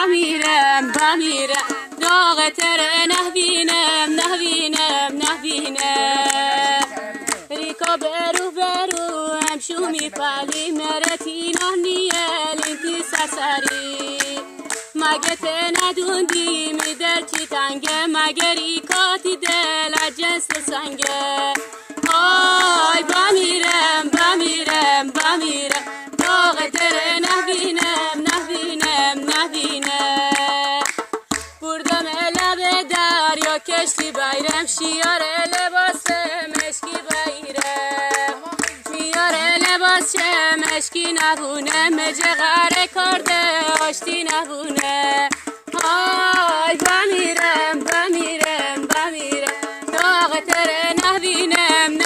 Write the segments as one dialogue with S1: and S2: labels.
S1: بمیرم داغ تره نبینم ریکا برو هم شومی پلی مرتی نهنیل اینتی سسری مگه ته ندوندی می در چی تنگه مگه ریکاتی دل جنس سنگه آی بمیرم داغ تره نبینم بردم لب دریا کشتی بیرم شیار لباس مشکی بیرم میار لباس مشکی نبونه مجه غره کرده آشتی نبونه آی بمیرم داغ تره نبینم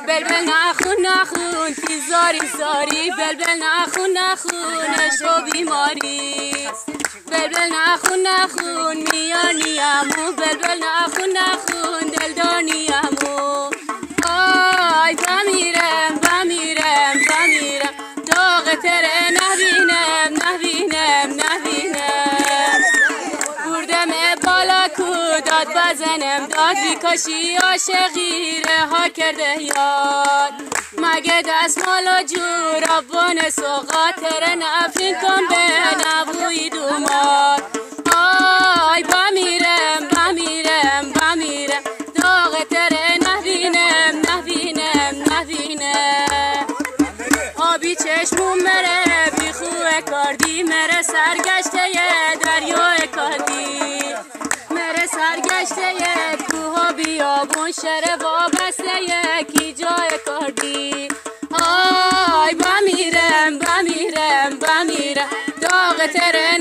S1: بلبل نخون زاری بلبل نخون عشق و بیماری بلبل نخون میانیمو بلبل نخون دلدانیمو آی بمیرم داغ تره نبینم بردم بالا کو داد بزنم داد بیکاشی عاشقی رها کرده یاد مگه دستمال و جورابان سوغا تره نفرین کن به نبوی دوماد آی بمیرم داغ تره نبینم آبی چشمون مره بی خوه کردی مره سرگشته دریای کردی مره سرگشته کوه بیابون شره وابسته یکی جای کردی آی بمیرم داغ تره